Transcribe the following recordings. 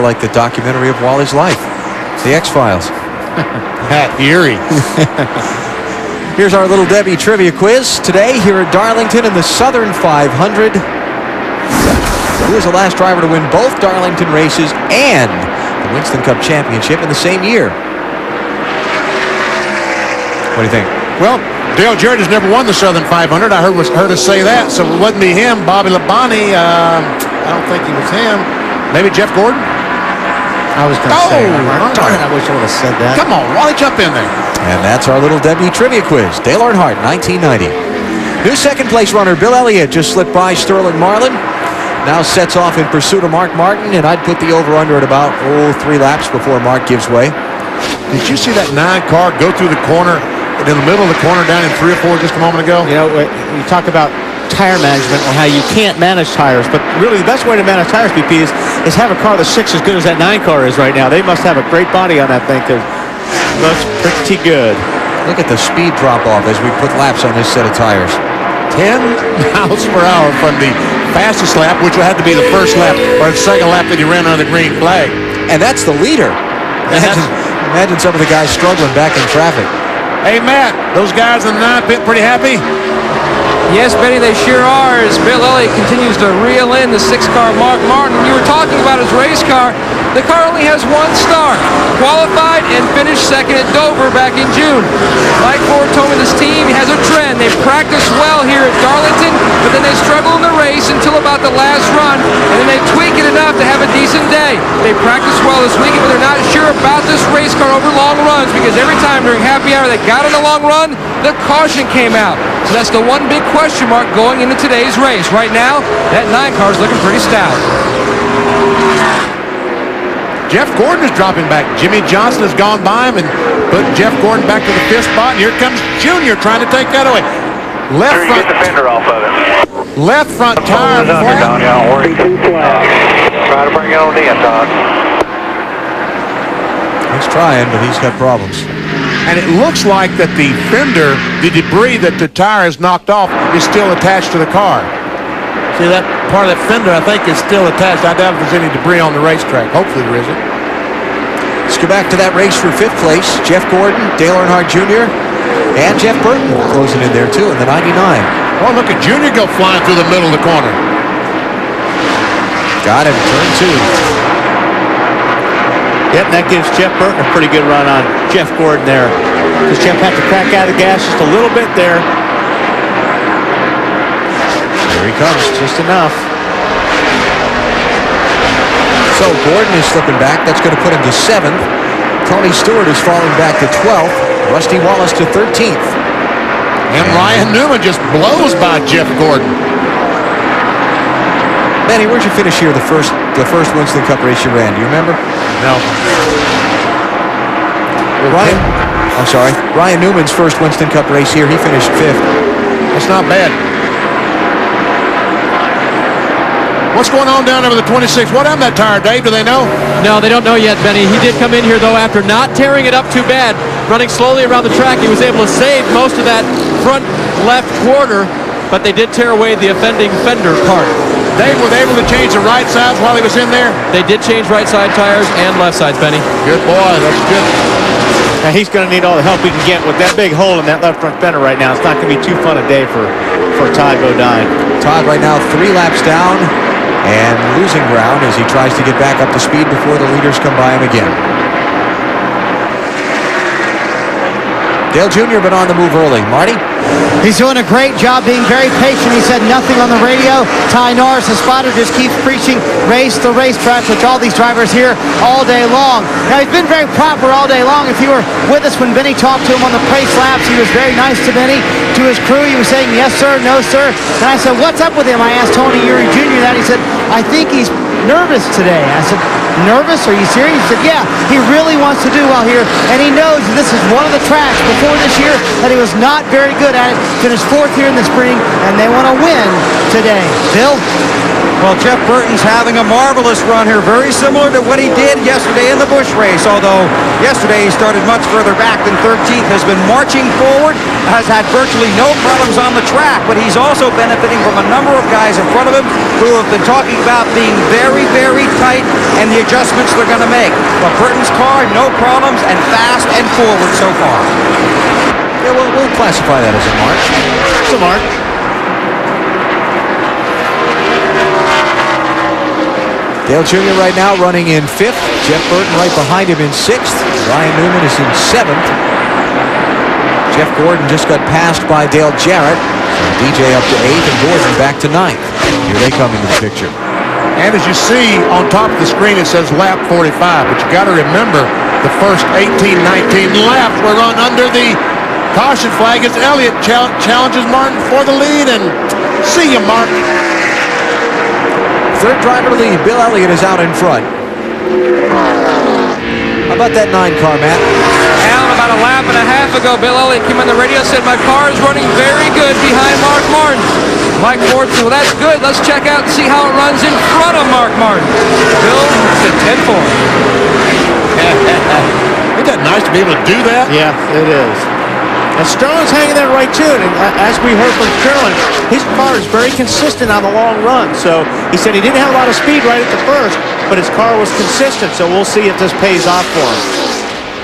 of like the documentary of Wally's life. The X-Files. Eerie. Here's our Little Debbie trivia quiz today here at Darlington in the Southern 500. Who was the last driver to win both Darlington races and the Winston Cup Championship in the same year? What do you think? Well, Dale Jarrett has never won the Southern 500. I heard us say that, so it wouldn't be him. Bobby Labonte, I don't think he was him. Maybe Jeff Gordon? I was going to say that. Darn it, I wish I would have said that. Come on, Wally, jump in there. And that's our Little Debbie trivia quiz. Dale Earnhardt, 1990. New second-place runner Bill Elliott just slipped by Sterling Marlin. Now sets off in pursuit of Mark Martin, and I'd put the over-under at about 3 laps before Mark gives way. Did you see that 9 car go through the corner, and in the middle of the corner down in 3 or 4 just a moment ago? You know, you talk about tire management and how you can't manage tires, but really the best way to manage tires, BP, is have a car that's 6 as good as that 9 car is right now. They must have a great body on that thing because it looks pretty good. Look at the speed drop-off as we put laps on this set of tires. 10 miles per hour from the fastest lap, which will have to be the first lap or the second lap that he ran on the green flag. And that's the leader. Imagine some of the guys struggling back in traffic. Hey, Matt, those guys in the 9 pit pretty happy? Yes, Benny, they sure are, as Bill Elliott continues to reel in the 6-car Mark Martin. You were talking about his race car. The car only has 1 star. Qualified and finished second at Dover back in June. Mike Ford told me this team has a trend. They practice well here at Darlington, but then they struggle in the race until about the last run, and then they tweak it enough to have a decent day. They practice well this weekend, but they're not sure about this race car over long runs because every time during happy hour they got in a long run, the caution came out. So that's the one big question mark going into today's race. Right now, that 9 car is looking pretty stout. Jeff Gordon is dropping back. Jimmy Johnson has gone by him and put Jeff Gordon back to the 5th spot. And here comes Junior trying to take that away. Left front. Get the fender off of it. Left front tire flat. Don't worry. Try to bring it on in, Todd. He's trying, but he's got problems. And it looks like that the fender, the debris that the tire has knocked off, is still attached to the car. See, that part of that fender, I think, is still attached. I doubt if there's any debris on the racetrack. Hopefully there isn't. Let's go back to that race for 5th place. Jeff Gordon, Dale Earnhardt Jr., and Jeff Burton closing in there, too, in the 99. Oh, look at Junior go flying through the middle of the corner. Got him, turn 2. Yep, and that gives Jeff Burton a pretty good run on Jeff Gordon there. Because Jeff had to crack out of gas just a little bit there. Here he comes, just enough. So Gordon is slipping back. That's going to put him to 7th. Tony Stewart is falling back to 12th. Rusty Wallace to 13th. And Ryan Newman just blows by Jeff Gordon. Benny, where'd you finish here the first Winston Cup race you ran? Do you remember? No. Ryan Newman's first Winston Cup race here, he finished 5th. That's not bad. What's going on down there with the 26? What happened to that tire, Dave? Do they know? No, they don't know yet, Benny. He did come in here, though, after not tearing it up too bad. Running slowly around the track, he was able to save most of that front left quarter, but they did tear away the offending fender part. Dave, were they able to change the right sides while he was in there? They did change right side tires and left sides, Benny. Good boy. That's good. Now he's going to need all the help he can get with that big hole in that left front fender right now. It's not going to be too fun a day for Todd Bodine. Todd right now 3 laps down and losing ground as he tries to get back up to speed before the leaders come by him again. Dale Jr. been on the move early. Marty? He's doing a great job being very patient. He said nothing on the radio. Ty Norris, the spotter, just keeps preaching race the racetrack, which all these drivers hear all day long. Now, he's been very proper all day long. If you were with us when Benny talked to him on the pace laps, he was very nice to Benny. To his crew, he was saying, yes, sir, no, sir. And I said, what's up with him? I asked Tony Eury Jr. that. He said, I think he's nervous today. I said, nervous? Are you serious? He said, yeah, he really wants to do well here, and he knows that this is one of the tracks before this year that he was not very good at it. Finished 4th here in the spring, and they want to win today. Bill? Well, Jeff Burton's having a marvelous run here, very similar to what he did yesterday in the Busch race, although yesterday he started much further back than 13th, has been marching forward, has had virtually no problems on the track, but he's also benefiting from a number of guys in front of him who have been talking about being very, very tight and the adjustments they're going to make. But Burton's car, no problems, and fast and forward so far. Yeah, we'll classify that as a march. It's a march. Dale Jr. right now running in 5th. Jeff Burton right behind him in 6th. Ryan Newman is in 7th. Jeff Gordon just got passed by Dale Jarrett. So DJ up to 8th and Gordon back to 9th. Here they come into the picture. And as you see on top of the screen, it says lap 45. But you got to remember the first 18, 19 laps were run under the caution flag as Elliott challenges Martin for the lead. And see you, Martin. Third driver to lead. Bill Elliott is out in front. How about that 9 car, Matt? Alan, about a lap and a half ago, Bill Elliott came on the radio, said, my car is running very good behind Mark Martin. Mike Ford said, well, that's good. Let's check out and see how it runs in front of Mark Martin. Bill said 10-4. Isn't that nice to be able to do that? Yeah, it is. And Sterling's hanging there right too. And as we heard from Sterling, his car is very consistent on the long run. So he said he didn't have a lot of speed right at the first, but his car was consistent. So we'll see if this pays off for him.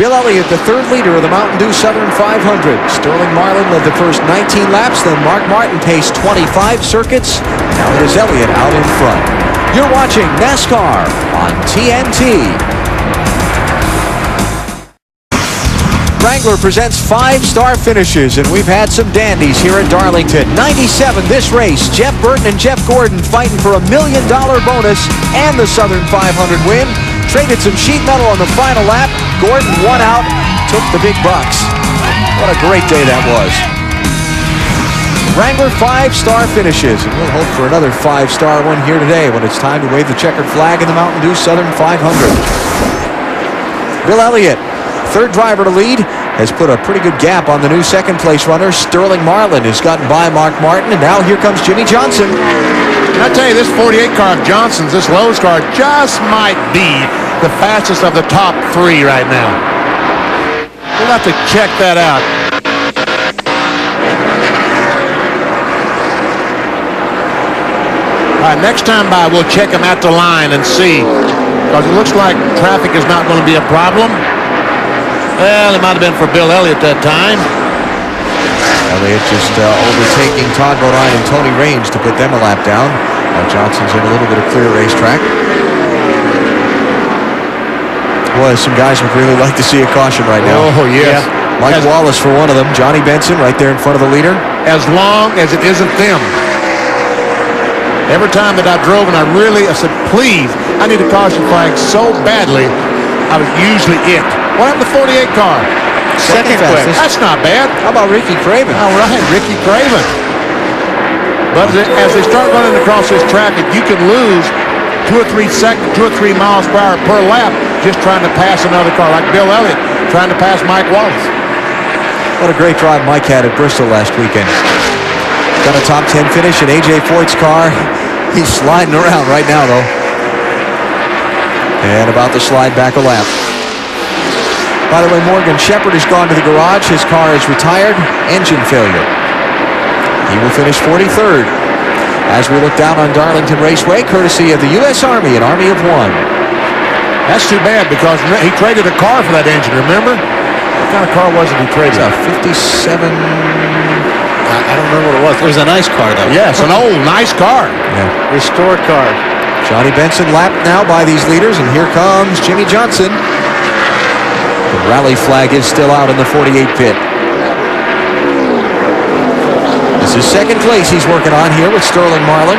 Bill Elliott, the third leader of the Mountain Dew Southern 500. Sterling Marlin led the first 19 laps. Then Mark Martin paced 25 circuits. Now it is Elliott out in front. You're watching NASCAR on TNT. Wrangler presents 5-star finishes, and we've had some dandies here at Darlington. 97 this race. Jeff Burton and Jeff Gordon fighting for $1 million bonus and the Southern 500 win. Traded some sheet metal on the final lap. Gordon won out, took the big bucks. What a great day that was. Wrangler 5-star finishes, and we'll hope for another 5-star one here today when it's time to wave the checkered flag in the Mountain Dew Southern 500. Bill Elliott, third driver to lead, has put a pretty good gap on the new second-place runner. Sterling Marlin has gotten by Mark Martin, and now here comes Jimmy Johnson. And I tell you, this 48 car of Johnson's, this Lowe's car, just might be the fastest of the top 3 right now. We'll have to check that out. All right, next time by, we'll check him at the line and see, because it looks like traffic is not going to be a problem. Well, it might have been for Bill Elliott that time. Elliott just overtaking Todd Bodine and Tony Raines to put them a lap down. Now Johnson's in a little bit of clear racetrack. Boy, some guys would really like to see a caution right now. Oh, yes. Yeah. Mike Wallace for one of them. Johnny Benson right there in front of the leader. As long as it isn't them. Every time that I drove and I said, please, I need a caution flag so badly, I was usually it. What happened to the 48 car? Second fastest. That's not bad. How about Ricky Craven? All right, Ricky Craven. But as they start running across this traffic, you can lose 2 or 3 miles per hour per lap just trying to pass another car, like Bill Elliott trying to pass Mike Wallace. What a great drive Mike had at Bristol last weekend. Got a top 10 finish in A.J. Foyt's car. He's sliding around right now, though. And about to slide back a lap. By the way, Morgan Shepherd has gone to the garage. His car is retired. Engine failure. He will finish 43rd. As we look down on Darlington Raceway, courtesy of the U.S. Army, an Army of one. That's too bad because he traded a car for that engine, remember? What kind of car was it he traded? It's a 57... I don't remember what it was. It was a nice car, though. Yes, an old, nice car. Yeah. Restored car. Johnny Benson lapped now by these leaders, and here comes Jimmy Johnson. The rally flag is still out in the 48 pit. This is second place he's working on here with Sterling Marlin.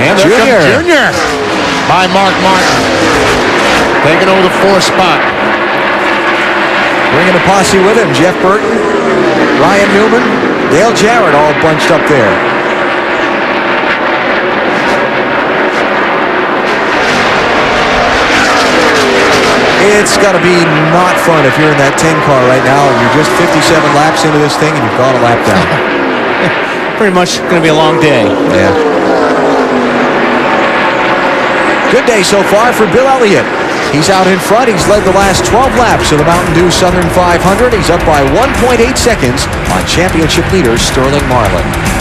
And there comes Junior by Mark Martin. Taking over the 4th spot. Bringing a posse with him. Jeff Burton, Ryan Newman, Dale Jarrett all bunched up there. It's got to be not fun if you're in that 10 car right now and you're just 57 laps into this thing and you've gone a lap down. Pretty much going to be a long day. Yeah. Good day so far for Bill Elliott. He's out in front. He's led the last 12 laps of the Mountain Dew Southern 500. He's up by 1.8 seconds on championship leader Sterling Marlin.